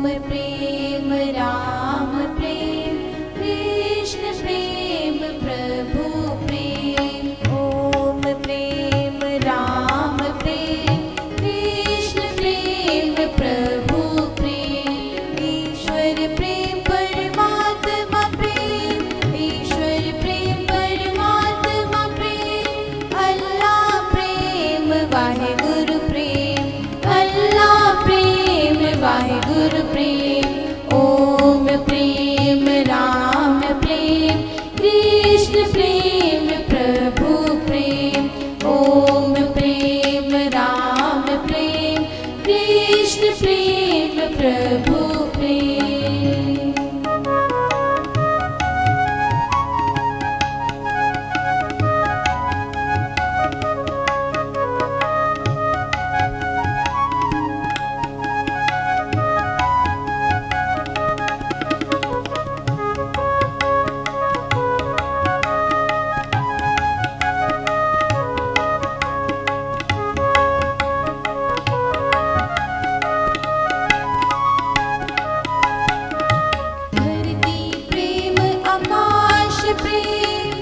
प्रेम राम प्रेम, कृष्ण प्रेम प्रभु प्रेम। ओम प्रेम राम प्रेम, कृष्ण प्रेम प्रभु प्रेम। ईश्वर प्रेम परमात्मा प्रेम, ईश्वर प्रेम परमात्मा प्रेम। अल्लाह प्रेम वाहेगुरु प्रेम, अल्लाह प्रेम वाहेगुरु प्रेम। ओम प्रेम राम प्रेम, कृष्ण प्रेम प्रभु प्रेम। ओम प्रेम राम प्रेम, कृष्ण प्रेम प्रभु प्रेम।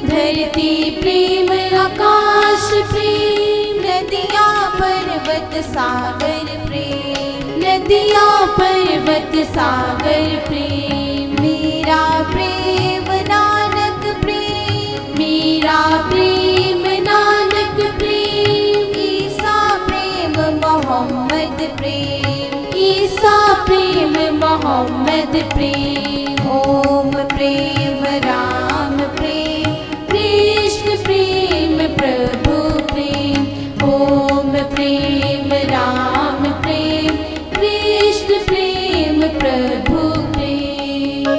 धरती प्रेम आकाश प्रेम, नदियाँ पर्वत सागर प्रेम, नदियाँ पर्वत सागर प्रेम। मेरा प्रेम नानक प्रेम, मेरा प्रेम नानक प्रेम। ईसा प्रेम मोहम्मद प्रेम, ईसा प्रेम मोहम्मद प्रेम। ओम प्रेम राम प्रेम, कृष्ण प्रेम प्रभु प्रेम। ओम प्रेम राम प्रेम, कृष्ण प्रेम प्रभु प्रेम।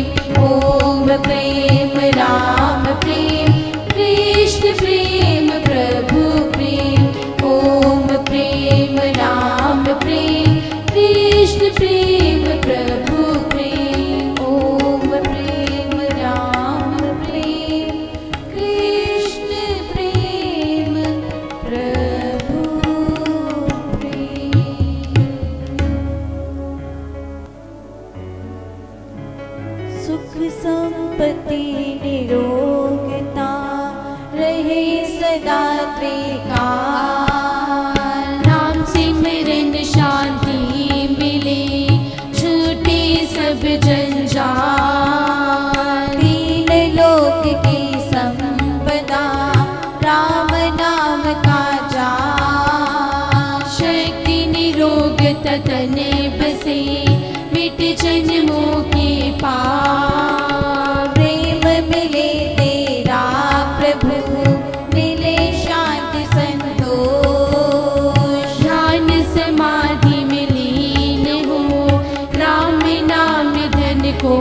ओम प्रेम राम प्रेम, कृष्ण प्रेम प्रभु प्रेम। ओम प्रेम राम प्रेम, कृष्ण प्रेम प्रभु प्रेम। ओम प्रेम राम प्रेम, कृष्ण प्रेम प्रभु प्रेम। सुख संपत्ति निरोगता रहे सदा त्रिकाल, नाम सिमरन शांति मिले छूटे सब जंजाल। तीन लोक की संपदा राम नाम का जाप, शक्ति निरोगता तन बसे मिट जन्मों के पाप। प्रेम मिले तेरा प्रभु, मिले शांति संतोष। ध्यान समाधि में लीन हो, राम नाम धन को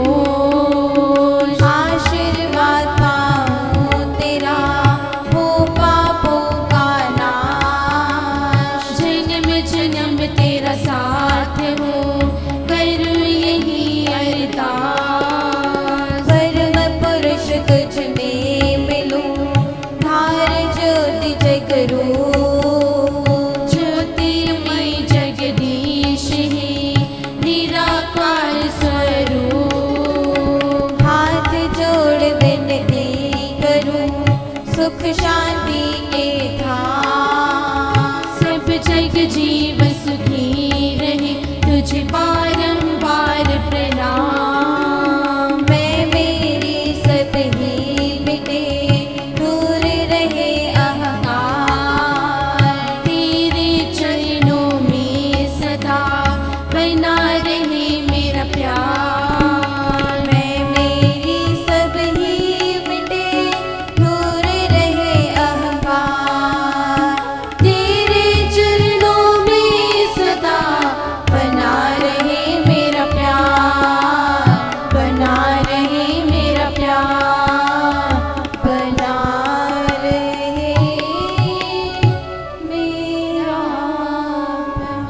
शांति के धाम। सब जग जीव सुखी रहे, तुझे बारंबार प्रणाम। मैं मेरी सब ही मिटे, दूर रहे अहंकार। तेरे चरणों में सदा बना रहे मेरा प्यार। मैं मेरी सब ही मिटे, दूर रहे अहंकार। तेरे चरणों में सदा बना रहे मेरा प्यार, बना रहे मेरा प्यार, बना रहे मेरा प्यार।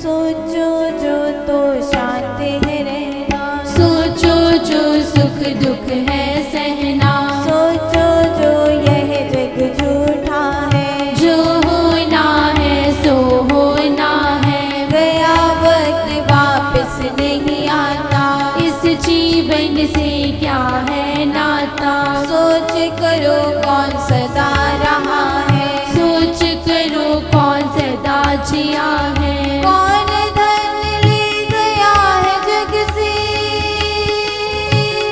सोचो जो तो शांत है रहना, सोचो जो सुख दुख है सहना। सोचो जो यह जग झूठा है, जो होना है सो होना है। गया वक्त वापस नहीं आता, इस जीवन से क्या है नाता। सोच करो कौन सदा रहा है, सोच करो कौन सदा जिया है। कौन धन ले गया है जग से,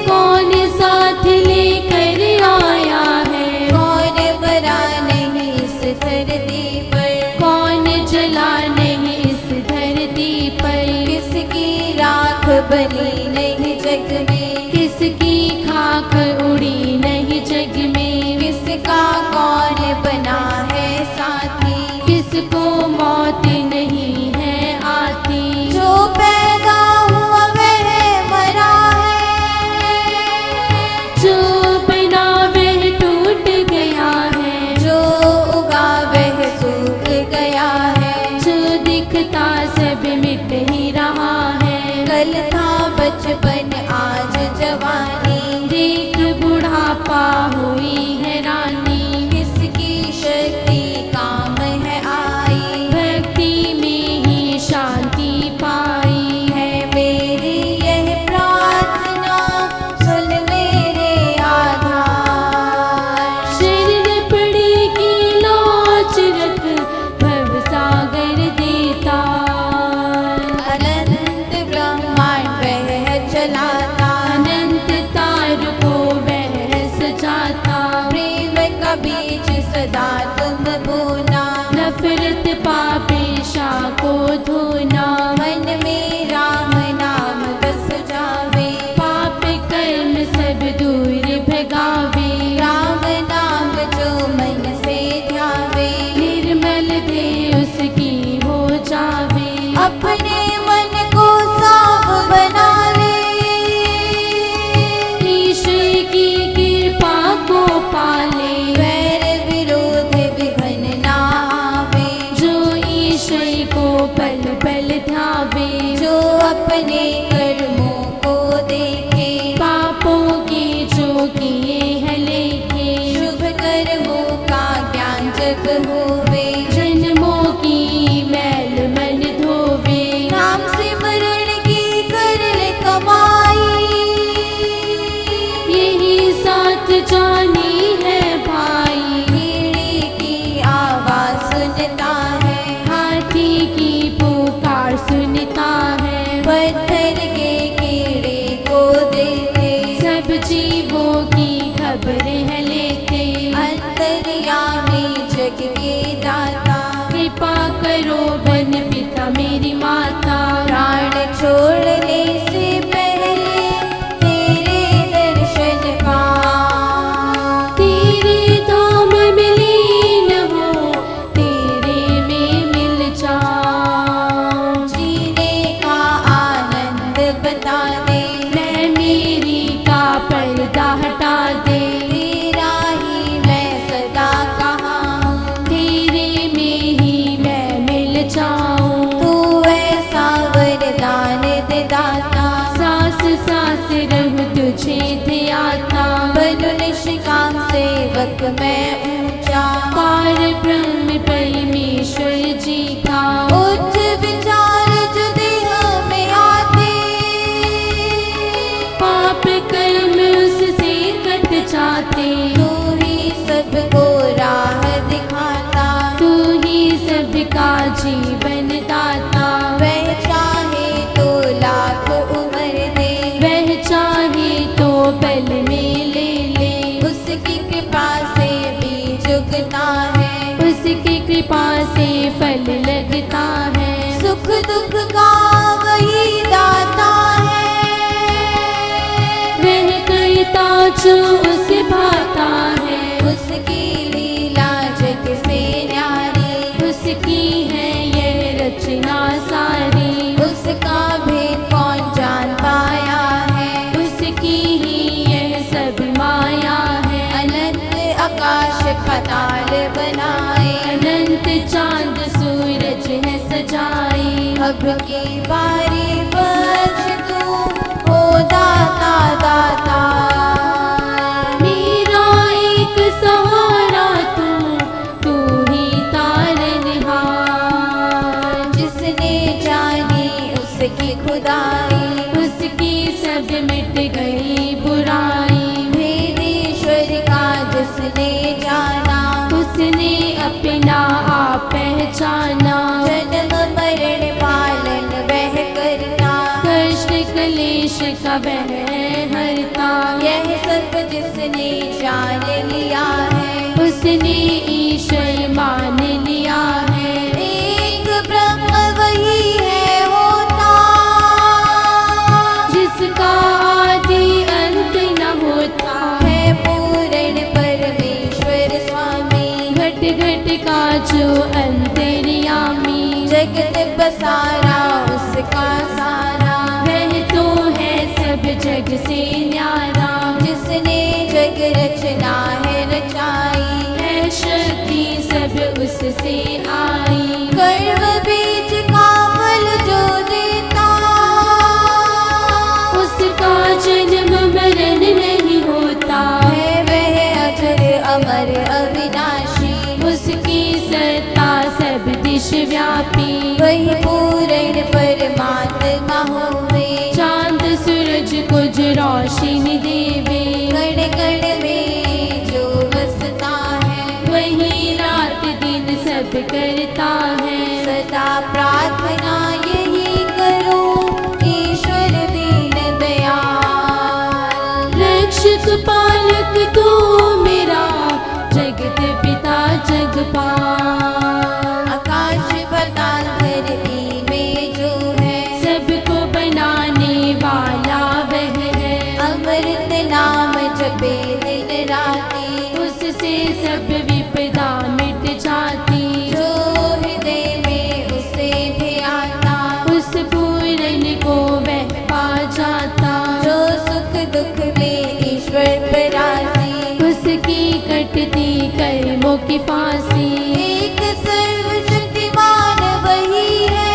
कौन साथ लेकर आया है। कौन मरा नहीं इस धरती पर, कौन जला नहीं इस धरती पर। किसकी राख बनी नहीं जग में, किसकी खाक उड़ी नहीं जग में। किसका कौन बना है साथी, किसको मौत नहीं है आती। जो पैदा हुआ वह मरा है, जो बना वह टूट गया है। जो उगा वह सूख गया है, जो दिखता सब मिट ही रहा है। कल था बचपन आज जवानी, देख बुढ़ापा हुई हैरानी। किसकी शक्ति काम है आई, भक्ति में ही शांति पाई। है मेरी यह प्रार्थना, सुन मेरे आधार। शरण पड़ेगी लाज रख, भव सागर देता। अनंत ब्रह्मांड वह चलाता, अनंत तार को वह सजाता। प्रेम का बीज सदा तुम बोना, नफरत पापेशा को धोना। मन में राम नाम बस जावे, पाप कर्म सब दूर भगावे। राम नाम जो मन से ध्यावे, निर्मल देह उसकी हो जावे। अपने मन को साफ बना ले, ईश्वर की कृपा को पाले। वैर विरोध विघ्न ना आवे, जो ईश्वर को पल पल ध्यावे। जो अपने कर्मों को देखे, पापों के जो किए हैं लेखे। शुभ कर्मों का ज्ञान जग होवे, जन्मों की मैल मन धोवे। नाम सिमरण की कर ले कमाई, यही साथ जानी है भाई। कीड़ी की आवाज सुनता है, हाथी की पुकार सुनता है। पत्थर के कीड़े को देते, सब जीवों की खबरें है लेते। अंतर्यामी जग के दाता, कृपा करो बन पिता मेरी माता। प्राण छोड़ने से पहले तेरे दर्शन पाऊं, तेरे धाम में लीन हो, तेरे में मिल जाऊं। जीने का आनंद बता दे, मैं मेरी का पर्दा हटा दे। तेरा ही मैं सदा कहाँ हूँ, तेरे में ही मैं मिल जाऊं। तू ऐसा वरदान दे दाता, सांस सांस रहूं तुझे ध्याता। बनूं निष्काम सेवक मैं ऊंचा, पार ब्रह्म परमेश्वर जी का। उच्च विचार जो देह में आते, पाप कर्म उससे कट जाते। कृपा से फल लगता है। सुख दुख का वही दाता है, वह करता जो उसे भाता है। उसकी लीला जग से न्यारी, उसकी है यह रचना सारी। उसका भेद कौन जान पाया है, उसकी ही यह सब माया है। अनंत आकाश पाताल बनाए, अनंत चांद सूरज है सजाए। अब की बारी बख्श तू हो दाता दाता, मेरा एक सहारा तू ही तारनहार। जिसने जानी उसकी खुदाई, उसकी सब मिट गई बुराई। भेद ईश्वर का जिसने जाना, उसने अपना आप पहचाना। जन्म मरण पालन वह करता, कष्ट क्लेश का वह हरता। यह सब जिसने जान लिया है, उसने ईश्वर मान लिया है। एक ब्रह्म वही है होता, जिसका आदि अंत न होता है। पूर्ण परमेश्वर स्वामी, घट घट का जो अंतर्यामी। जगत बसारा उसका सारा, वह तो है सब जग से न्यारा। जिसने जग रचना है रचाई, है शक्ति सब उससे आई। कर्म बीज का फल जो देता, उसका जन्म मरण नहीं होता है। वह अजर अमर अविनाशी, उसकी सत्ता सब दिश व्यापी। वही पूर्ण परमात्मा होवे, चांद सूरज को जो रोशनी देवे। कण कण में जो बसता है, वही रात दिन सब करता है। सदा प्रार्थना यही करो, ईश्वर दीन दयाल। रक्षक पालक तू मेरा, जगत पिता जगपाल। आकाश पाताल धरती में जो है, सबको बनाने वाला वह है। अमृत नाम जपे दिन राती, उससे सब विपदा मिट जाती। जो हृदय में उसे ध्याता, उस पूर्ण को वह पा जाता। जो सुख दुख में ईश्वर परासी, उसकी कटती कर्मों की फांसी। एक सर्वशक्तिमान वही है,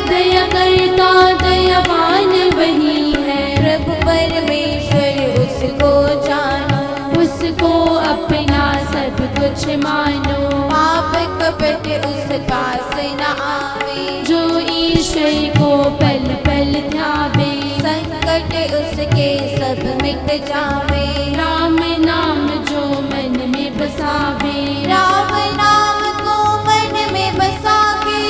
दया करता दयावान वही है। प्रभु परमेश्वर उसको जानो, उसको अपना सब कुछ मानो। पाप कपट उस पास न आवे, जो ईश्वर को पल पल ध्यावे। संकट उसके सब मिट जावे, राम नाम जो मन में बसावे। राम नाम को मन में बसा के,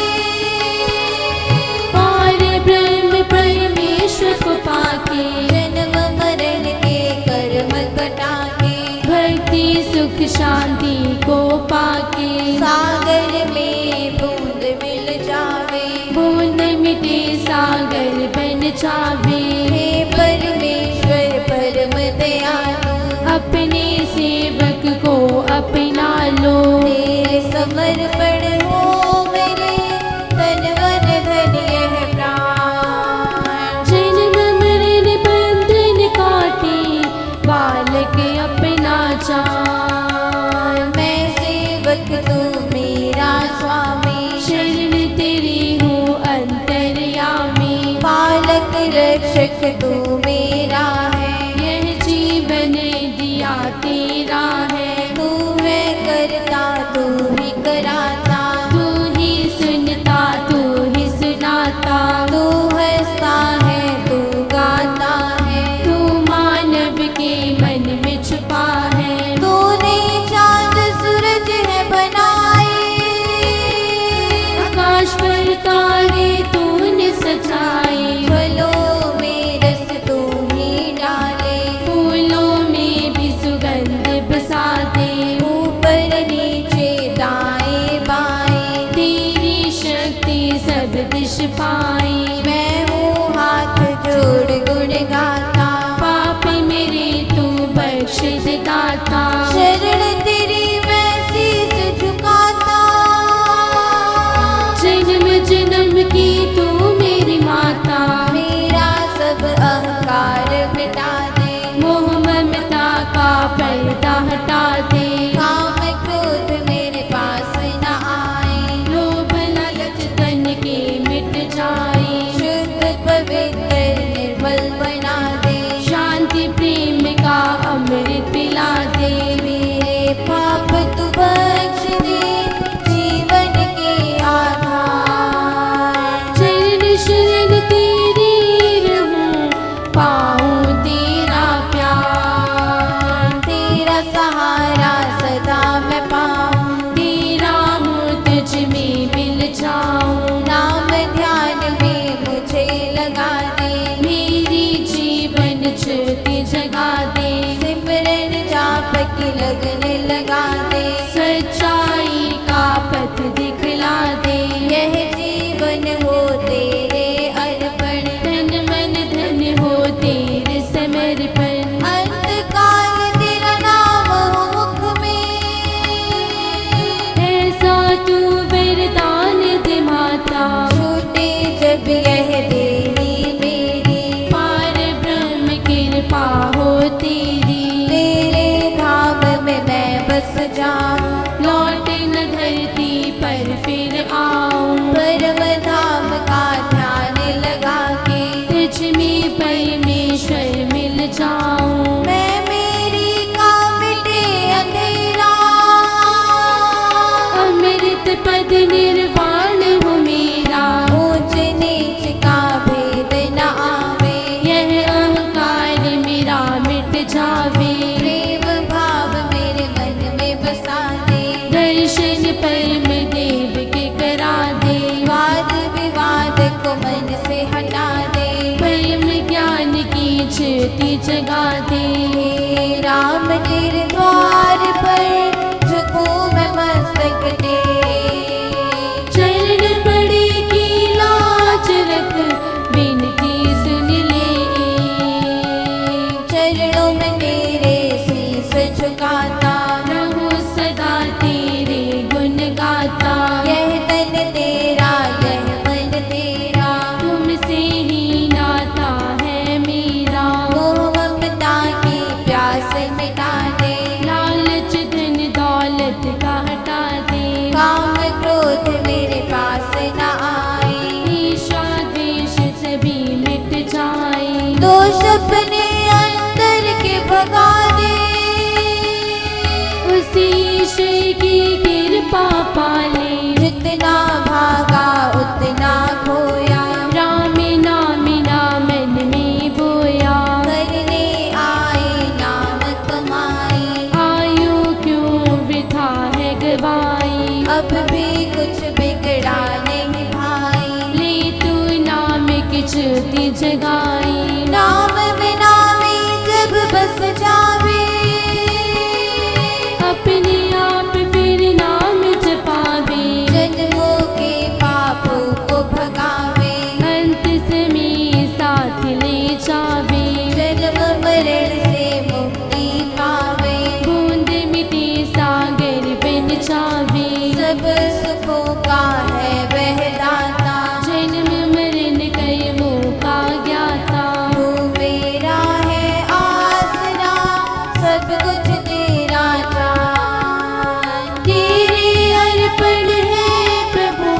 पार ब्रह्म परमेश्वर को पाके। जन्म मरण के कर्म कटा के, भक्ति सुख शांति को पाके। सागर में बूंद मिल जावे, बूंद मिटे सागर बन जावे। हे परमेश्वर परम दयालु, अपने सेवक को अपना लो। तेरे समर्पण हो मेरे तन मन धन यह प्राण। जन्म मरण बंधन काटे, बालक अपना जान। मैं सेवक तू मेरा स्वामी, शरण तेरी हूँ अंतर्यामी। पालक रक्षक तू मेरा है, यह जीवन दिया तेरा है। तू है करता तू ही कराता, तू ही सुनता तू ही सुनाता। तू हंसता है तू गाता है, तू मानव के मन में छुपा है। तूने चांद सूरज है बनाए, आकाश पर तारे तूने सजाए। फलों में रस तू हटा दे। काम क्रोध मेरे पास न आए, लोभ लालच तन के मिट जाए। शुद्ध पवित्र निर्मल बना दे, शांति प्रेम का अमृत पिला दे। मेरे पाप तू बख्श दे, जीवन के आधार। चरण शरण तेरे रहूं, पाऊं तेरा प्यार। तेरा सहारा सदा मैं पाऊं, तेरा हूँ तुझ में मिल जाऊं। नाम ध्यान में मुझे लगा दे, मेरी जीवन ज्योति जगा दे। सिमरन जाप की लगन लगा दे, सच्चाई का पथ दिखला दे। यह जीवन हो तेरे अर्पण, तन मन धन हो तेरे समर्पण। अंतकाल तेरा नाम हो मुख में, ऐसा तू वरदान दे माता। छूटे जब यह देरी मेरी, पार ब्रह्म कृपा हो तेरी। तेरे धाम में मैं बस जाऊं, लौट न धरती पर फिर आऊं। परम धाम का ध्यान लगा के, तुझ में परमेश्वर मिल जाऊं। मैं मेरी का मिटे अंधेरा, अमृत पद निर्वाण हो मेरा। ऊंच नीच का भेद न आवे, यह अहंकार मेरा मिट जावे। प्रेम भाव मेरे मन में बसा दे, दर्शन परम देव के करा दे। वाद विवाद को मन से हटा दे, परम ज्ञान की ज्योति जगा दे। हे राम तेरे द्वार पर झुकूं मैं मस्तक टेक, चरण पड़े की लाज रख, विनती सुन ले। चरणों में तेरे शीस झुकाता, रहूं सदा तेरे गुण गाता। यह तन तेरा यह मन तेरा, तुमसे ही नाता है मेरा। मोह ममता की प्यास मिटा दे, लालच धन दौलत का हटा दे। काम क्रोध मेरे पास न आए, ईर्ष्या द्वेष सभी मिट जाए। दोष अपने अंदर के भगा दे, उसी ईश्वर की कृपा पाले। जितना भागा उतना खोया, राम नाम ना मन में बोया। करने आए नाम कमाई, आयु क्यों वृथा है गवाई। अब भी कुछ बिगड़ा नहीं भाई, ले तू नाम की ज्योति जगाई। नाम में नामी जब बस जावे, अपने आप फिर नाम जपावे। जन्मों के पापों को भगावे, अंत समय साथ ले जावे। जन्म मरण से मुक्ति पावे, बूंद मिटे सागर बन जावे। सब सुखों का है वह दाता, जन्म मरण कर्मों का ज्ञाता। तू मेरा है आसरा, सब कुछ तेरा दान। तेरे अर्पण है प्रभु,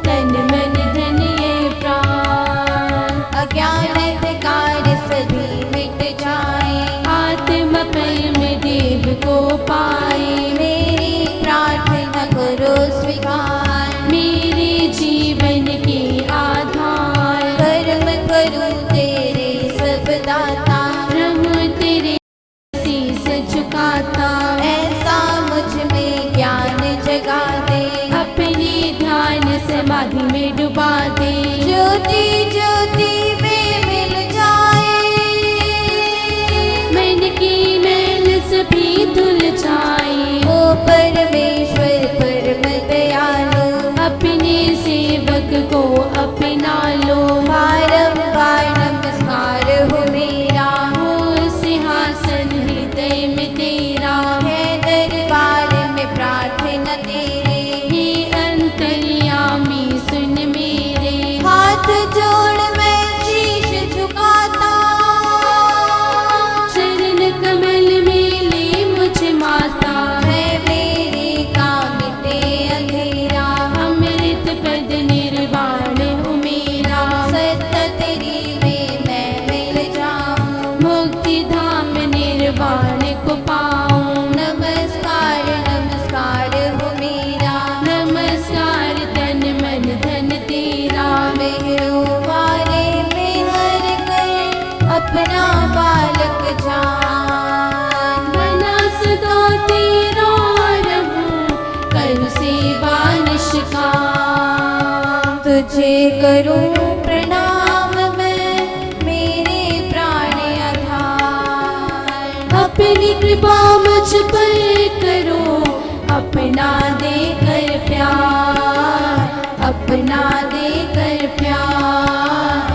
तन मन धन ये प्राण। अज्ञान अंधकार सभी मिट जाए, आत्मा परम देव को पाए। मेरी प्रार्थना करो स्वीकार, मेरे जीवन के आधार। कर्म करूं तेरे सब दाता, रहूं तेरे शीस झुकाता। ऐसा मुझ में ज्ञान जगा दे, अपने ध्यान समाधि में डुबा दे। ज्योति ज्योति में मिल जाए, मन की मैल सभी धुल जाए। ओ परमेश्वर परम दयालु, अपने सेवक को अपना लो। बारंबार नमस्कार हो मेरा, हो सिंहासन बालक जान, बना सदा तेरा रहूं, करूं सेवा निष्काम। तुझे करूं प्रणाम मैं, मेरे प्राण आधार। अपनी कृपा मुझ पर करो, अपना देकर प्यार, अपना देकर प्यार,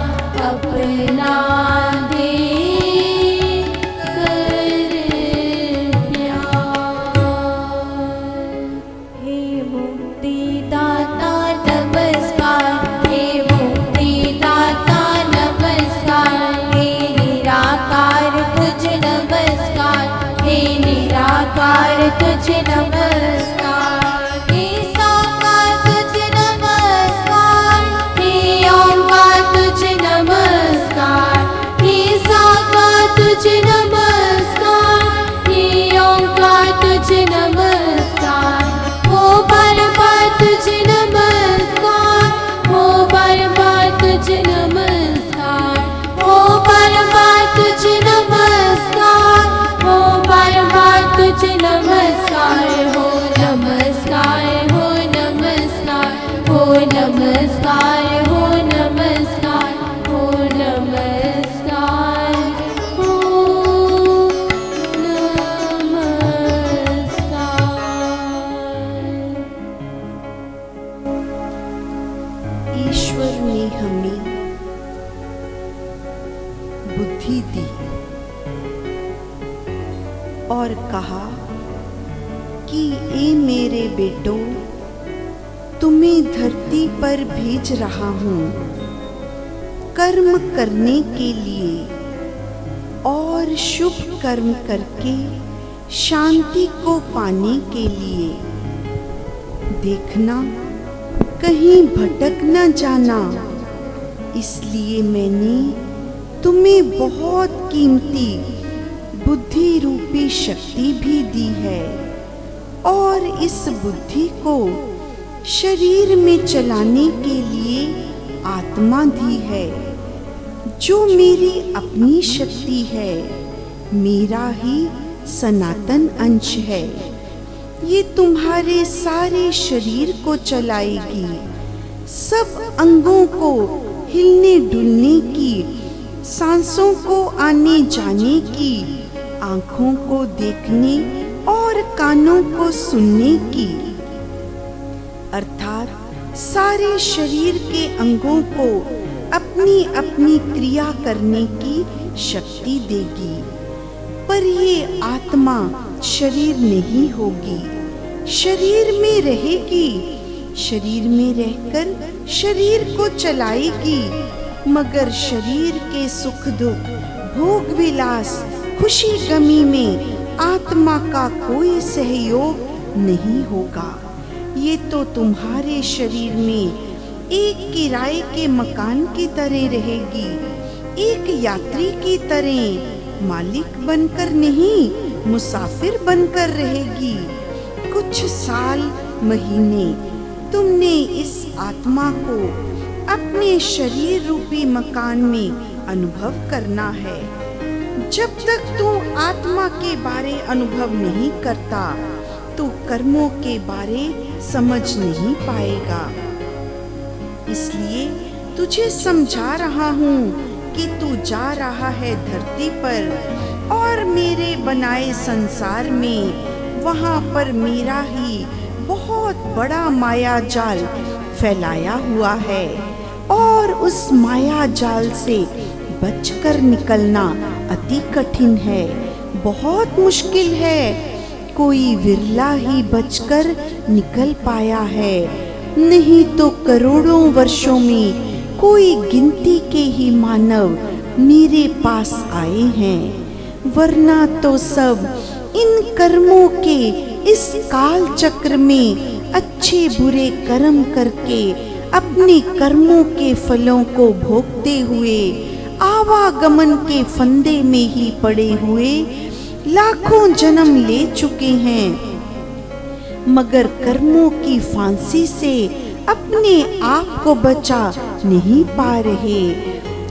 अपना देकर प्यार। हे मुक्ति दाता नमस्कार, हे मुक्ति दाता नमस्कार, हे निराकार तुझे नमस्कार, हे निराकार तुझे नमस्कार, हे साकार तुझे नमस्कार, हे ओंकार तुझे नमस्कार, हे साकार तुझे नमस्कार, हे ओंकार तुझे नमस्कार। हो बार बार तुझे नमस्कार, हो बार बार तुझे नमस्कार, हो बार बार तुझे नमस्कार, हो बार बार तुझे नमस्कार। हो नमस्कार, हो नमस्कार, हो नमस्कार, हो नमस्कार, हो नमस्कार, हो नमस्कार। ईश्वर ने हमें बुद्धि दी और कहा कि ए मेरे बेटों, तुम्हें धरती पर भेज रहा हूँ कर्म करने के लिए और शुभ कर्म करके शांति को पाने के लिए। देखना कहीं भटक न जाना, इसलिए मैंने तुम्हें बहुत कीमती बुद्धि रूपी शक्ति भी दी है और इस बुद्धि को शरीर में चलाने के लिए आत्मा दी है, जो मेरी अपनी शक्ति है, मेरा ही सनातन अंश है। ये तुम्हारे सारे शरीर को चलाएगी, सब अंगों को हिलने डुलने की, सांसों को आने जाने की, आँखों को देखने और कानों को सुनने की, अर्थात सारे शरीर के अंगों को अपनी अपनी क्रिया करने की शक्ति देगी। पर ये आत्मा शरीर नहीं होगी, शरीर में रहेगी, शरीर में रहकर शरीर को चलाएगी, मगर शरीर के सुख दुख, भोग विलास, खुशी गमी में आत्मा का कोई सहयोग नहीं होगा। ये तो तुम्हारे शरीर में एक किराए के मकान की तरह रहेगी, एक यात्री की तरह, मालिक बनकर नहीं, मुसाफिर बनकर रहेगी। कुछ साल महीने तुमने इस आत्मा को अपने शरीर रूपी मकान में अनुभव करना है। जब तक तू आत्मा के बारे अनुभव नहीं करता तो कर्मों के बारे समझ नहीं पाएगा। इसलिए तुझे समझा रहा हूँ कि तू जा रहा है धरती पर और मेरे बनाए संसार में, वहाँ पर मेरा ही बहुत बड़ा माया जाल फैलाया हुआ है और उस माया जाल से बचकर निकलना अति कठिन है, बहुत मुश्किल है। कोई विरला ही बचकर निकल पाया है, नहीं तो करोड़ों वर्षों में कोई गिनती के ही मानव मेरे पास आए हैं, वरना तो सब इन कर्मों के इस काल चक्र में अच्छे बुरे कर्म करके अपने कर्मों के फलों को भोगते हुए आवागमन के फंदे में ही पड़े हुए लाखों जन्म ले चुके हैं, मगर कर्मों की फांसी से अपने आप को बचा नहीं पा रहे,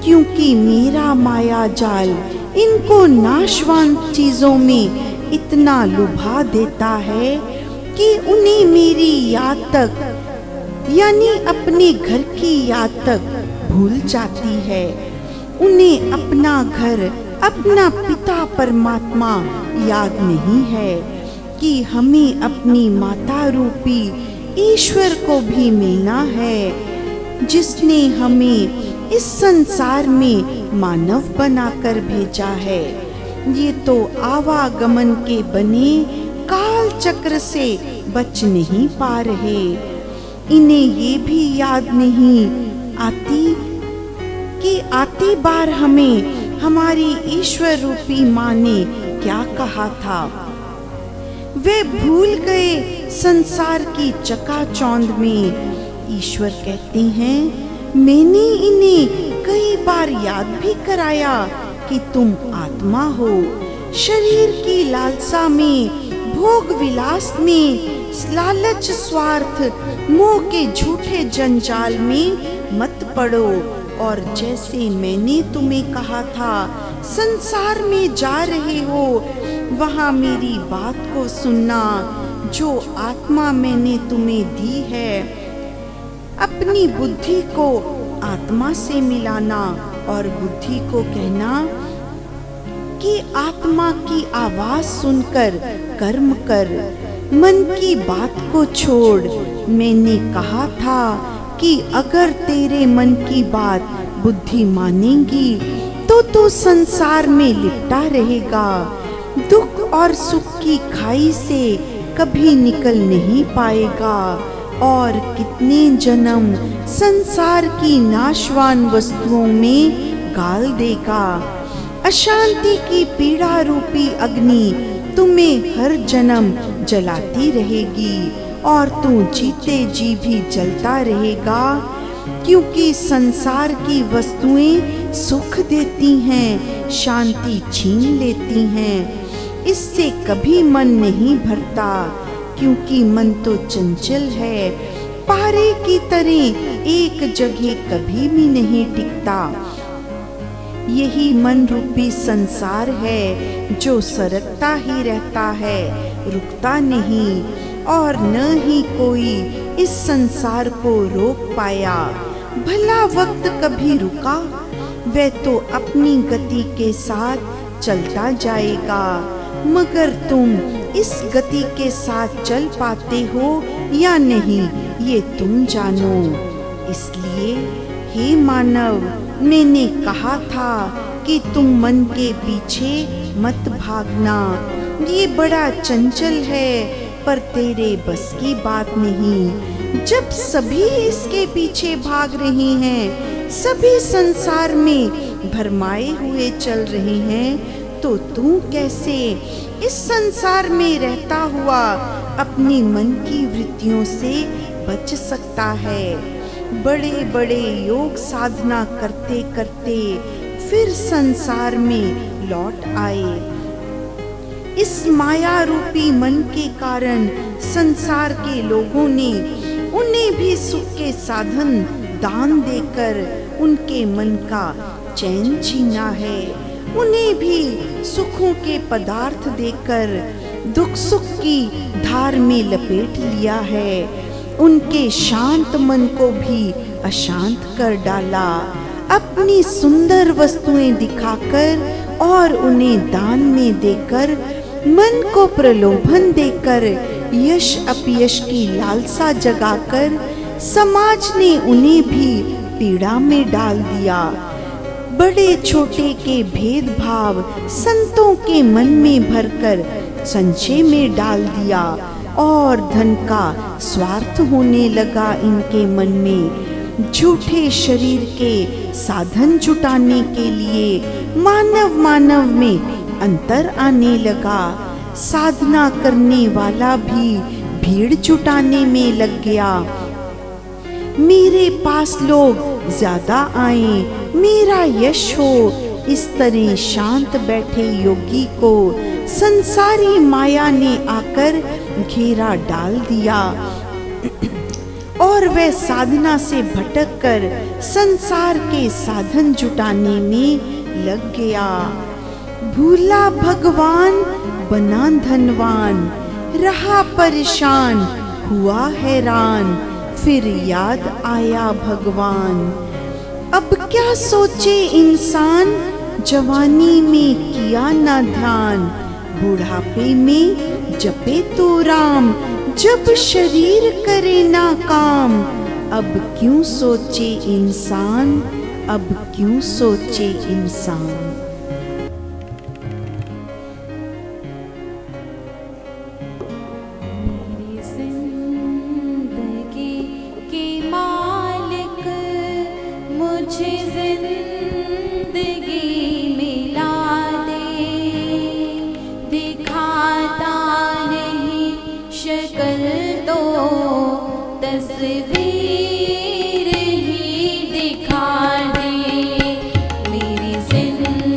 क्योंकि मेरा माया जाल इनको नाशवान चीजों में इतना लुभा देता है कि उन्हें मेरी याद तक यानी अपने घर की याद तक भूल जाती है। उन्हें अपना घर, अपना पिता परमात्मा याद नहीं है कि हमें अपनी माता रूपी ईश्वर को भी मिलना है, जिसने हमें इस संसार में मानव बनाकर भेजा है। ये तो आवागमन के बने काल चक्र से बच नहीं पा रहे। इन्हें ये भी याद नहीं आती कि आती बार हमें हमारी ईश्वर रूपी माँ ने क्या कहा था। वे भूल गए संसार की चकाचौंध में। ईश्वर कहते हैं, मैंने इन्हें कई बार याद भी कराया कि तुम आत्मा हो। शरीर की लालसा में, भोग विलास में, लालच, स्वार्थ, मोह के झूठे जंजाल में मत पड़ो। और जैसे मैंने तुम्हें कहा था, संसार में जा रहे हो, वहाँ मेरी बात को सुनना। जो आत्मा मैंने तुम्हें दी है, अपनी बुद्धि को आत्मा से मिलाना और बुद्धि को कहना कि आत्मा की आवाज सुनकर कर्म कर, मन की बात को छोड़। मैंने कहा था कि अगर तेरे मन की बात बुद्धि मानेगी तो तू संसार में लिपटा रहेगा। दुख और सुख की खाई से कभी निकल नहीं पाएगा और कितने जन्म संसार की नाशवान वस्तुओं में गाल देगा। अशांति की पीड़ा रूपी अग्नि तुम्हें हर जन्म जलाती रहेगी और तू जीते जी भी जलता रहेगा, क्योंकि संसार की वस्तुएं सुख देती हैं, शांति छीन लेती हैं। इससे कभी मन नहीं भरता, क्योंकि मन तो चंचल है, पारे की तरह एक जगह कभी भी नहीं टिकता। यही मन रूपी संसार है जो सरकता ही रहता है, रुकता नहीं, और न ही कोई इस संसार को रोक पाया। भला वक्त कभी रुका? वह तो अपनी गति के साथ चलता जाएगा, मगर तुम इस गति के साथ चल पाते हो या नहीं, ये तुम जानो। इसलिए हे मानव, मैंने कहा था कि तुम मन के पीछे मत भागना। ये बड़ा चंचल है, पर तेरे बस की बात नहीं। जब सभी इसके पीछे भाग रहे हैं, सभी संसार में भरमाए हुए चल रहे हैं, तो तू कैसे इस संसार में रहता हुआ अपनी मन की वृत्तियों से बच सकता है। बड़े बड़े योग साधना करते करते फिर संसार में लौट आए। इस माया रूपी मन के कारण संसार के लोगों ने उन्हें भी सुख के साधन दान देकर उनके मन का चैन छीना है। उन्हें भी सुखों के पदार्थ देकर दुख सुख की धार में लपेट लिया है। उनके शांत मन को भी अशांत कर डाला। अपनी सुंदर वस्तुएं दिखाकर और उन्हें दान में देकर, मन को प्रलोभन देकर, यश अपयश की लालसा जगाकर समाज ने उन्हें भी पीड़ा में डाल दिया। बड़े छोटे के भेदभाव संतों के मन में भरकर संशय में डाल दिया और धन का स्वार्थ होने लगा इनके मन में। झूठे शरीर के साधन जुटाने के लिए मानव में अंतर आने लगा। साधना करने वाला भी भीड़ जुटाने में लग गया। मेरे पास लोग ज्यादा आए, मेरा यश हो, इस तरह शांत बैठे योगी को संसारी माया ने आकर घेरा डाल दिया और वह साधना से भटक कर संसार के साधन जुटाने में लग गया। भूला भगवान बना धनवान, रहा परेशान हुआ हैरान, फिर याद आया भगवान। अब क्या सोचे इंसान, जवानी में किया ना ध्यान, बुढ़ापे में जपे तो राम, जब शरीर करे ना काम। अब क्यों सोचे इंसान, अब क्यों सोचे इंसान। मेरी जिंदगी के मालिक मुझे जिंदगी मिला दे, दिखाता नहीं शक्ल तो तस्वीर ही दिखा दे। मेरी जिंदगी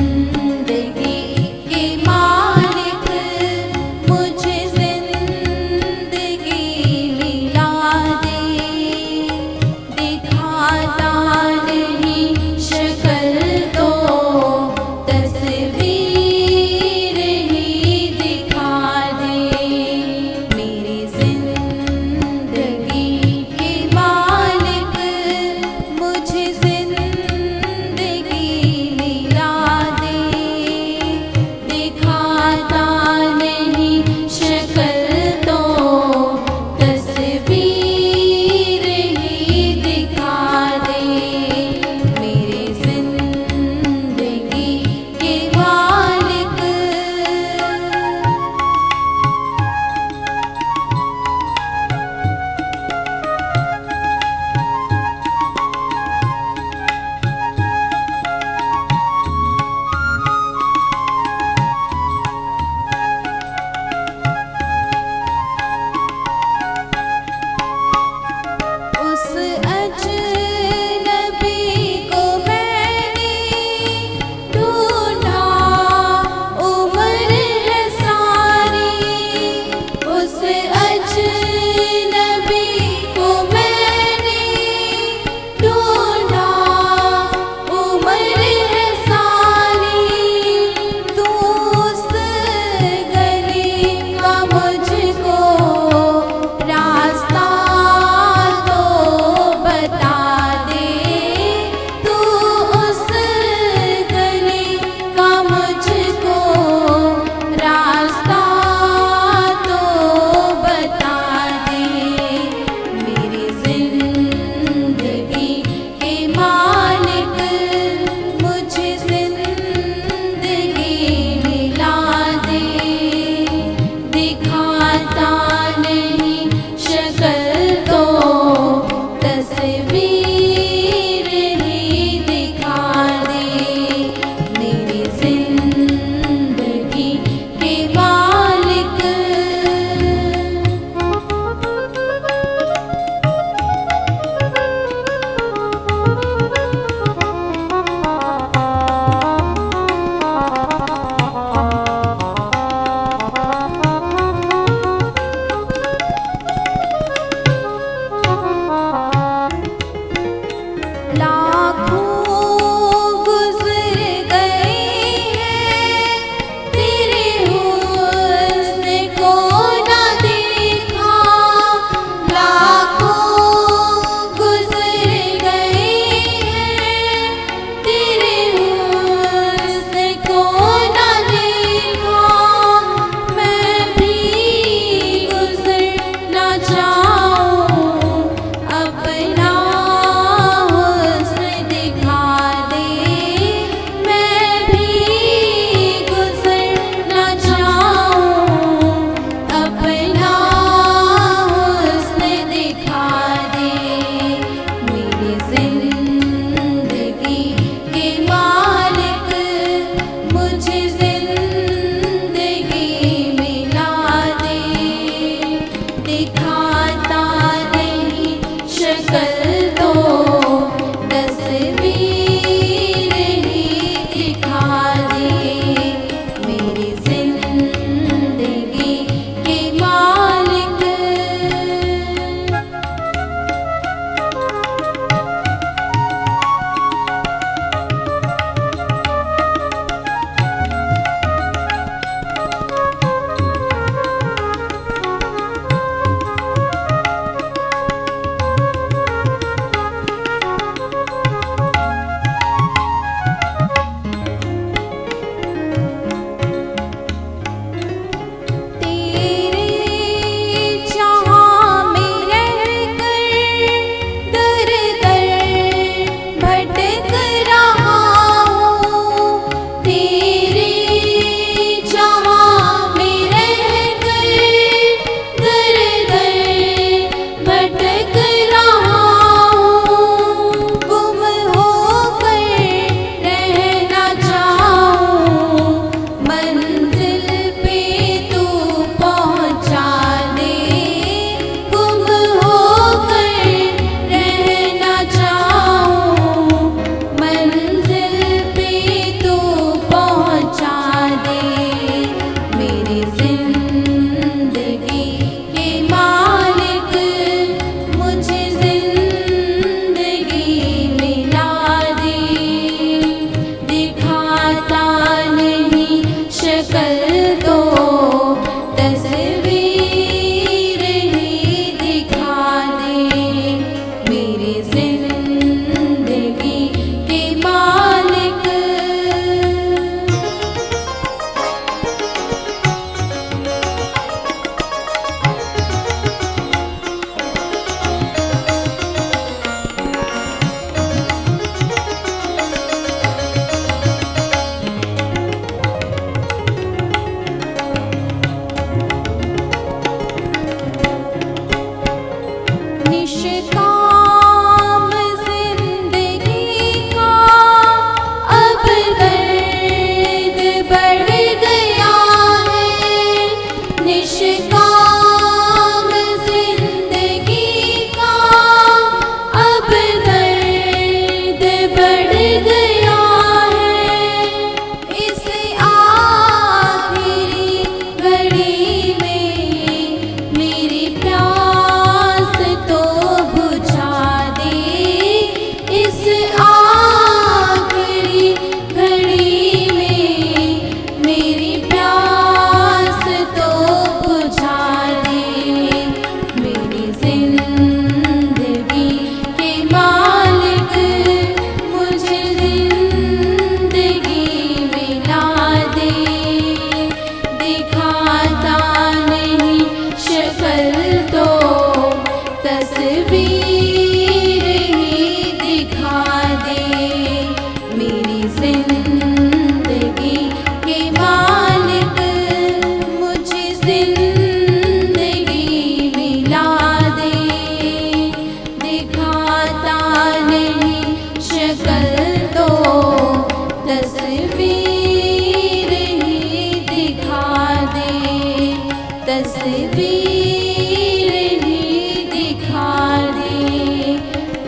तस्वीर ही दिखा दे,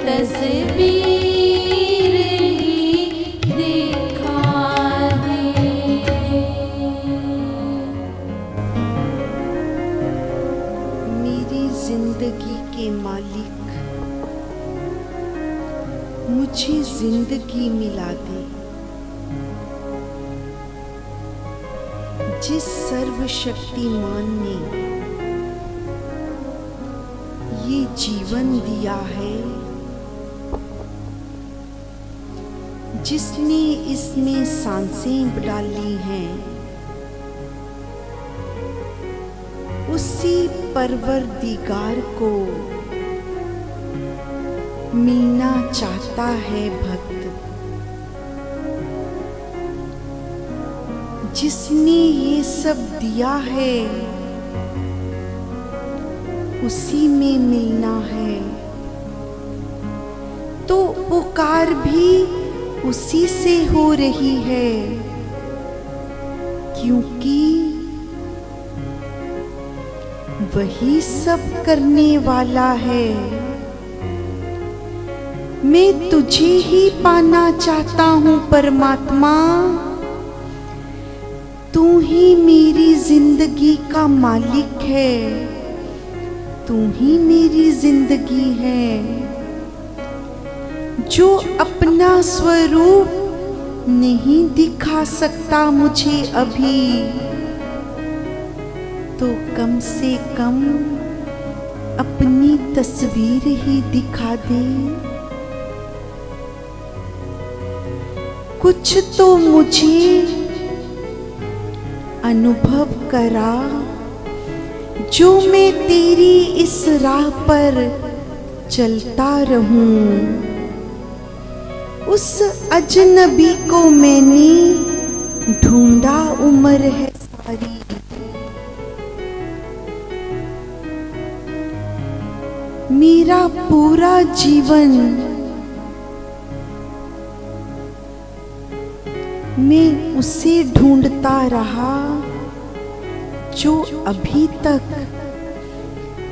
तस्वीर ही दिखा दे। मेरी जिंदगी के मालिक, मुझे जिंदगी मिला दे। जिस सर्वशक्तिमान ने ये जीवन दिया है, जिसने इसमें सांसें डाली हैं, उसी परवरदिगार को मिलना चाहता है भक्त। जिसने ये सब दिया है, उसी में मिलना है, तो पुकार भी उसी से हो रही है, क्योंकि वही सब करने वाला है। मैं तुझे ही पाना चाहता हूँ परमात्मा, तू ही मेरी जिंदगी का मालिक है, तू ही मेरी जिंदगी है। जो अपना स्वरूप नहीं दिखा सकता मुझे अभी, तो कम से कम अपनी तस्वीर ही दिखा दे। कुछ तो मुझे अनुभव करा, जो मैं तेरी इस राह पर चलता रहूं। उस अजनबी को मैंने ढूंढा उम्र है सारी, मेरा पूरा जीवन मैं उसे ढूंढता रहा, जो अभी तक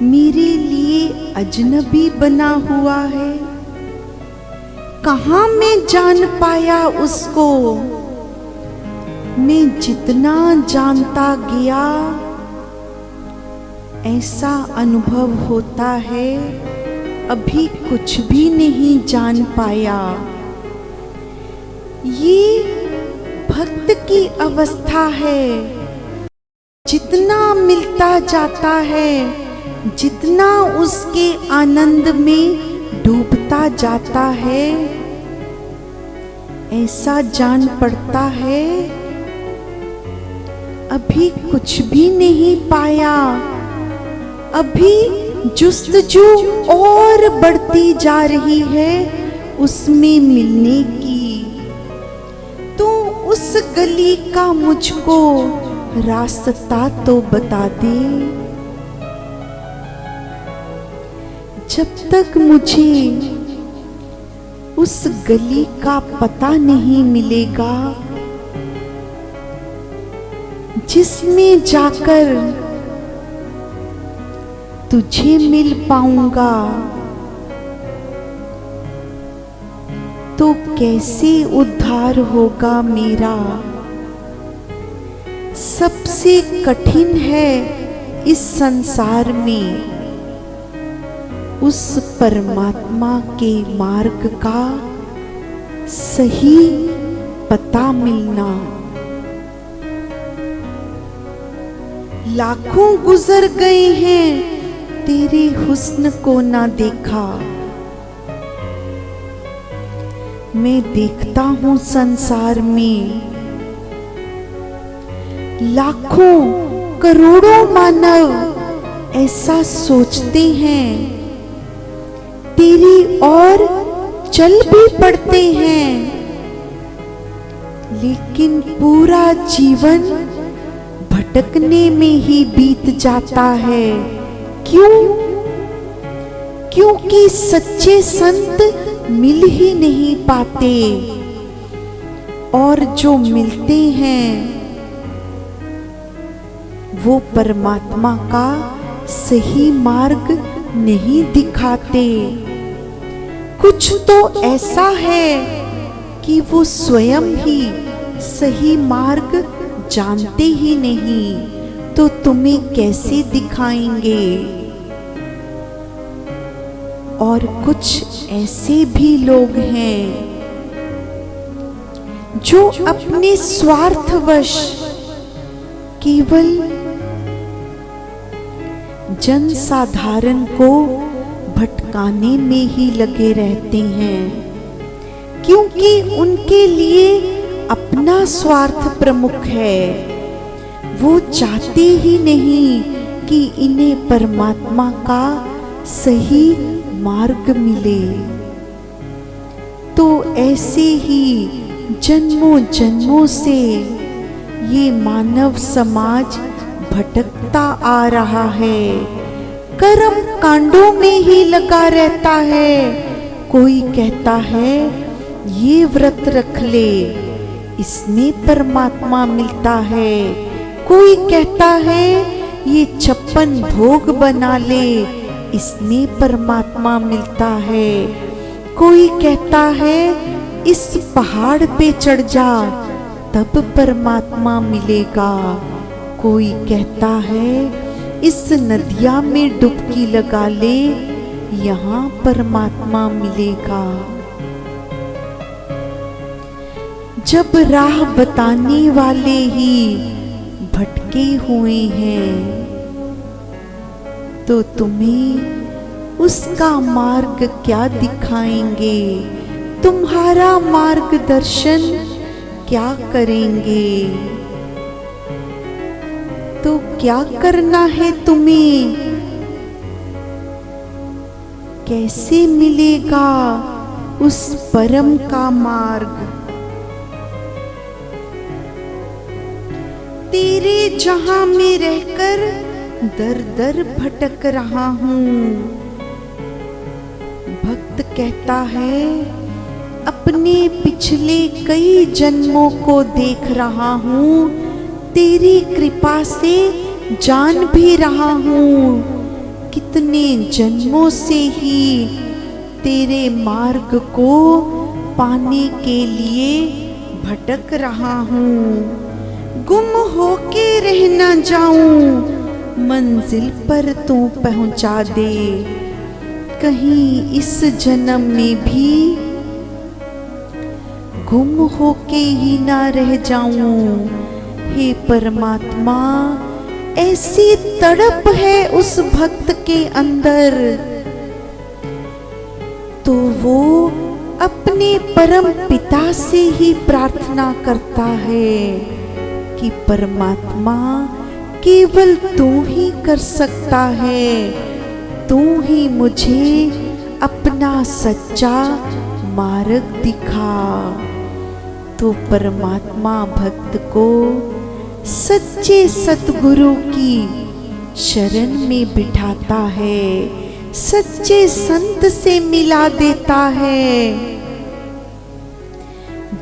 मेरे लिए अजनबी बना हुआ है। कहाँ मैं जान पाया उसको, मैं जितना जानता गया ऐसा अनुभव होता है अभी कुछ भी नहीं जान पाया। ये भक्त की अवस्था है, जितना मिलता जाता है, जितना उसके आनंद में डूबता जाता है, ऐसा जान पड़ता है अभी कुछ भी नहीं पाया, अभी जुस्तजू और बढ़ती जा रही है उसमें मिलने की। तो उस गली का मुझको रास्ता तो बता दे। जब तक मुझे उस गली का पता नहीं मिलेगा, जिसमें जाकर तुझे मिल पाऊंगा, तो कैसे उद्धार होगा मेरा। सबसे कठिन है इस संसार में उस परमात्मा के मार्ग का सही पता मिलना। लाखों गुजर गए हैं तेरे हुस्न को ना देखा, मैं देखता हूँ संसार में लाखों करोड़ों मानव ऐसा सोचते हैं, तेरी ओर चल भी पड़ते हैं, लेकिन पूरा जीवन भटकने में ही बीत जाता है। क्यों? क्योंकि सच्चे संत मिल ही नहीं पाते, और जो मिलते हैं वो परमात्मा का सही मार्ग नहीं दिखाते। कुछ तो ऐसा है कि वो स्वयं ही सही मार्ग जानते ही नहीं, तो तुम्हें कैसे दिखाएंगे। और कुछ ऐसे भी लोग हैं जो अपने स्वार्थवश केवल जनसाधारण को भटकाने में ही लगे रहते हैं, क्योंकि उनके लिए अपना स्वार्थ प्रमुख है। वो चाहते ही नहीं कि इन्हें परमात्मा का सही मार्ग मिले। तो ऐसे ही जन्मों जन्मों से ये मानव समाज भटकता आ रहा है, कर्म कांडों में ही लगा रहता है। कोई कहता है ये व्रत रख ले, इसमें परमात्मा मिलता है। कोई कहता है ये 56 भोग बना ले, इसमें परमात्मा मिलता है। कोई कहता है इस पहाड़ पे चढ़ जा, तब परमात्मा मिलेगा। कोई कहता है इस नदिया में डुबकी लगा ले, यहाँ परमात्मा मिलेगा। जब राह बताने वाले ही भटके हुए हैं, तो तुम्हें उसका मार्ग क्या दिखाएंगे, तुम्हारा मार्गदर्शन क्या करेंगे। तो क्या करना है तुम्हें, कैसे मिलेगा उस परम का मार्ग। तेरे जहां में रहकर दर दर भटक रहा हूँ। भक्त कहता है अपने पिछले कई जन्मों को देख रहा हूँ, तेरी कृपा से जान भी रहा हूँ। कितने जन्मों से ही तेरे मार्ग को पाने के लिए भटक रहा हूँ। गुम होके रह ना जाऊं, मंजिल पर तू पहुंचा दे। कहीं इस जन्म में भी गुम होके ही ना रह जाऊं। हे परमात्मा, ऐसी तड़प है उस भक्त के अंदर, तो वो अपने परम पिता से ही प्रार्थना करता है कि परमात्मा केवल तू ही कर सकता है, तू ही मुझे अपना सच्चा मार्ग दिखा। तो परमात्मा भक्त को सच्चे सतगुरु की शरण में बिठाता है, सच्चे संत से मिला देता है,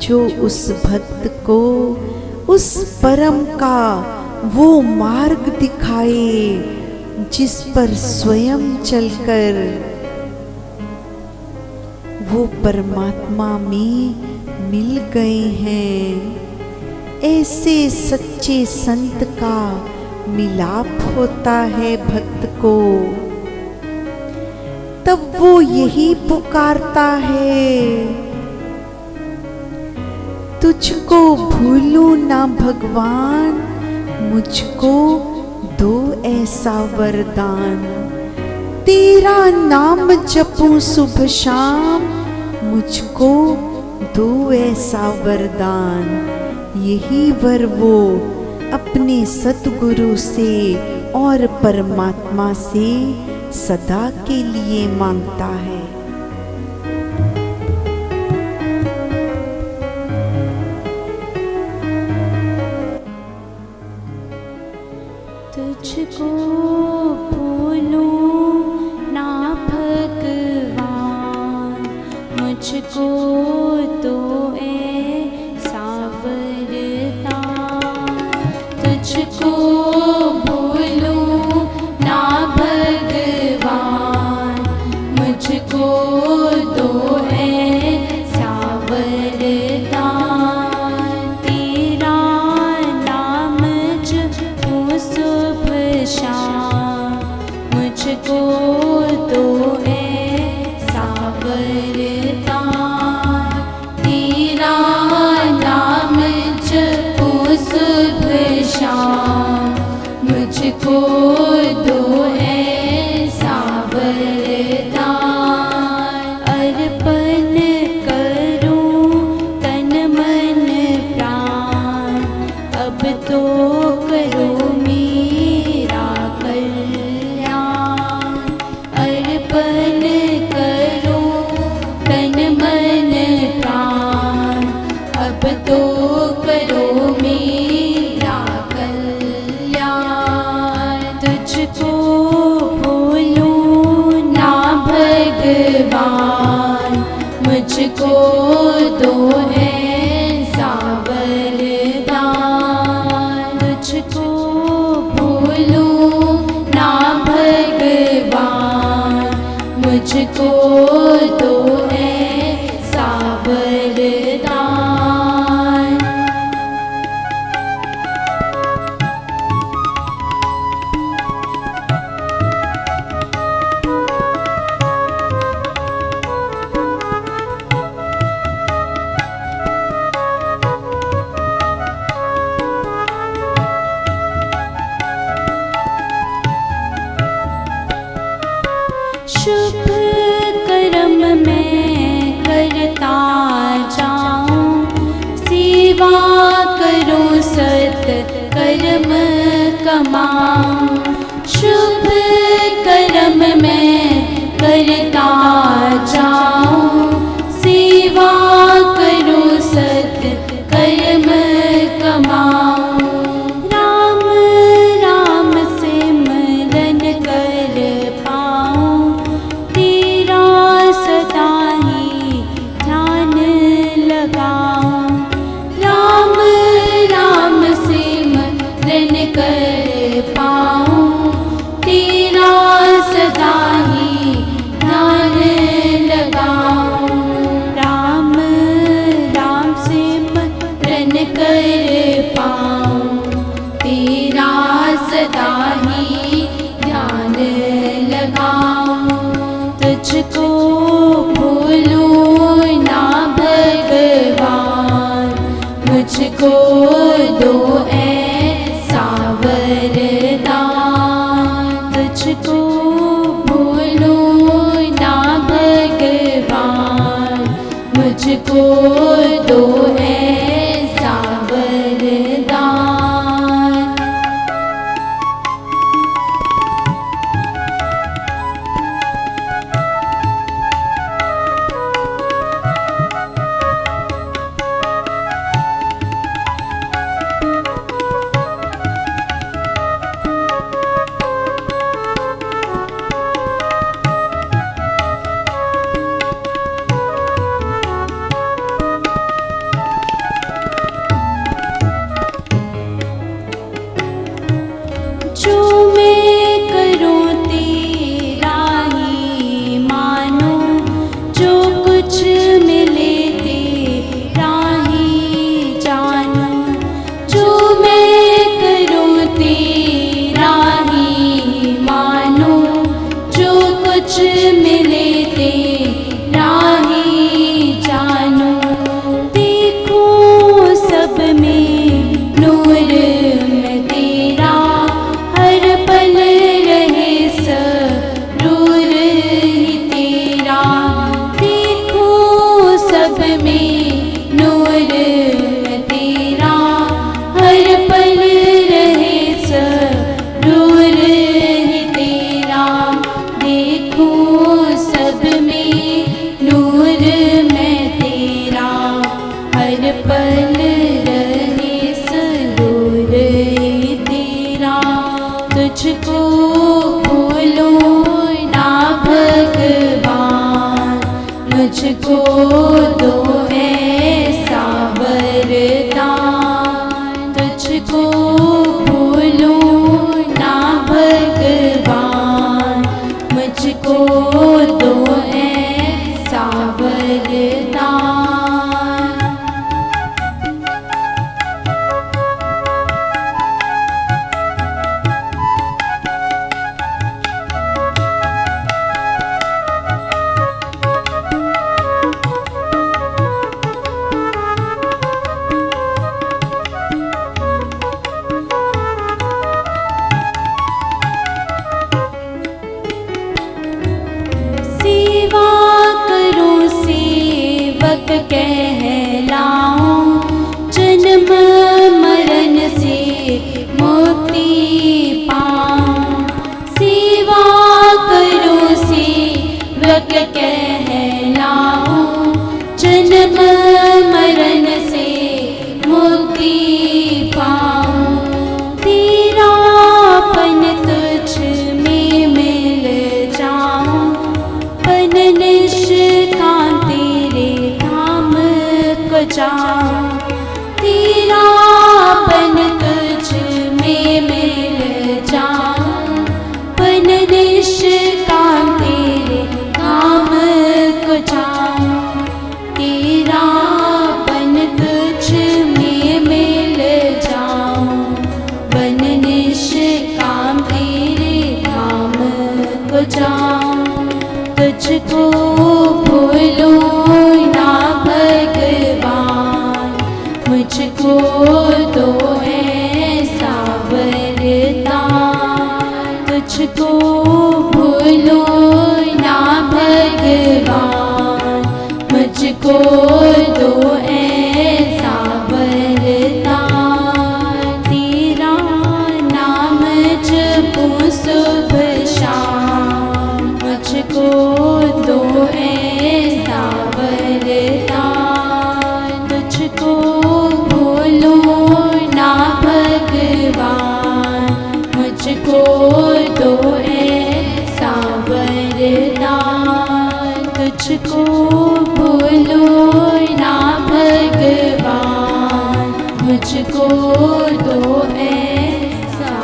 जो उस भक्त को उस परम का वो मार्ग दिखाए जिस पर स्वयं चलकर वो परमात्मा में मिल गए हैं। ऐसे सच्चे संत का मिलाप होता है भक्त को, तब वो यही पुकारता है, तुझको भूलूं ना भगवान, मुझको दो ऐसा वरदान। तेरा नाम जपूं सुबह शाम, मुझको दो ऐसा वरदान। यही वर वो अपने सतगुरु से और परमात्मा से सदा के लिए मांगता है। तुझको भूलूं ना भगवान, मुझको तो ऐसा वरदान। तुझको दो ऐसा वरदान, अर्पण करूं तन मन प्राण, अब तो करो मेरा कल्याण। अर्पण करूं तन मन प्राण, अब तो करो मेरा कल्याण। तुझको भूलूं ना भगवान, मुझको दो ऐसा वरदान। तुझको भूलूं ना भगवान, मुझको दो ऐसा वरदान। शुभ कर्म मैं करता जाऊं, सेवा करूं सत कर्म कमाऊं। शुभ कर्म मैं करता जाऊं, सेवा करूं सत कर्म कमाऊं। राम राम सिमरन कर पाऊं, तेरा सदा ही ध्यान लगाऊं। राम राम सिमरन कर पाऊं, तेरा सदा ही ध्यान लगाऊं। राम राम सिमरन कर पाऊं, तेरा सदा ही ध्यान लगाऊं। तुझको भूलूं ना भगवान, मुझको दो ऐसा वरदान। तुझको भूलूं ना भगवान, मुझको दो ऐसा वरदान। जो मैं करूं तेरा ही मानो, जो कुछ मिले तेरा ही जानो। जो मैं करूं तेरा ही मानो, जो कुछ मिले तेरा ही जानो। देखो सब में नूर में तेरा, हर पल रहे सरूर ही तेरा। देखो सब में नूर में तेरा, हर पल रहे सरूर ही तेरा। देखो सब में नूर में तेरा, हर पल रहे सरूर ही तेरा। तुझको भूलूं ना भगवान, मुझको दो ऐसा वरदान। तुझको भूलूं ना भगवान, मुझको दो ऐसा वरदान। कहलाऊं, जन्म मरण से मुक्ति पाऊं। सेवा करो सेवक कहलाऊं, जन्म मरण से मुक्ति पाऊं। तेरापन तुझ में मिल जाऊं, पन निष्काम तेरे धाम को जाऊं। तेरापन तुझ में मिल जाऊं, पन निष्काम तेरे धाम को जाऊं। तेरापन तुझ में मिल जाऊं, बन निष्काम तेरे धाम को जाऊं। तुझको भूलो ना भगवान, मुझको दो ऐसा वरदान। तुझको भूलो ना भगवान, मुझको दो ऐसा वरदान। तेरा नाम जपूं सुबह शाम, मुझको दो ऐसा वरदान। तुझको भूलो ना भगवान, मुझको दो ऐसा वरदान। तुझको भूलो ना भगवान, मुझको दो ऐसा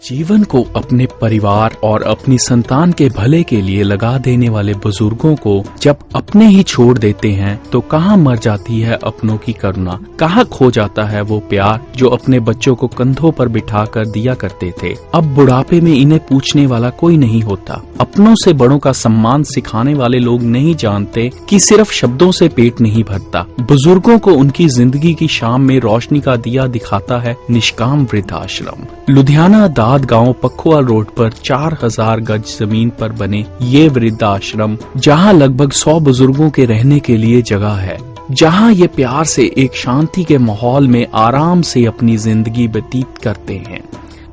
जीवन को अपने परिवार और अपनी संतान के भले के लिए लगा देने वाले बुजुर्गों को जब अपने ही छोड़ देते हैं तो कहाँ मर जाती है अपनों की करुणा, कहाँ खो जाता है वो प्यार जो अपने बच्चों को कंधों पर बिठाकर दिया करते थे। अब बुढ़ापे में इन्हें पूछने वाला कोई नहीं होता। अपनों से बड़ों का सम्मान सिखाने वाले लोग नहीं जानते कि सिर्फ शब्दों से पेट नहीं भरता। बुजुर्गों को उनकी जिंदगी की शाम में रोशनी का दिया दिखाता है निष्काम वृद्धाश्रम। लुधियाना दाद गांव पखवाल रोड पर 4000 गज जमीन पर बने ये वृद्धाश्रम, जहां लगभग 100 बुजुर्गों के रहने के लिए जगह है, जहां ये प्यार से एक शांति के माहौल में आराम से अपनी जिंदगी व्यतीत करते हैं।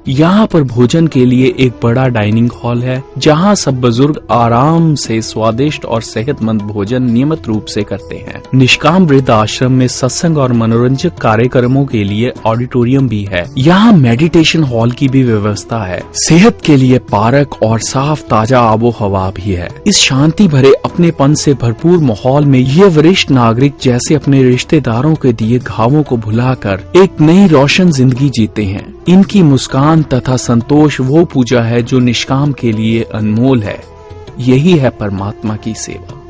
यहाँ पर भोजन के लिए एक बड़ा डाइनिंग हॉल है, जहाँ सब बुजुर्ग आराम से स्वादिष्ट और सेहतमंद भोजन नियमित रूप से करते हैं। निष्काम वृद्ध आश्रम में सत्संग और मनोरंजक कार्यक्रमों के लिए ऑडिटोरियम भी है। यहाँ मेडिटेशन हॉल की भी व्यवस्था है। सेहत के लिए पार्क और साफ ताजा आबो हवा भी है। इस शांति भरे अपनेपन से भरपूर माहौल में ये वरिष्ठ नागरिक जैसे अपने रिश्तेदारों के दिए घावों को भुलाकर एक नई रोशन जिंदगी जीते हैं। इनकी मुस्कान तथा संतोष वो पूजा है जो निष्काम के लिए अनमोल है। यही है परमात्मा की सेवा।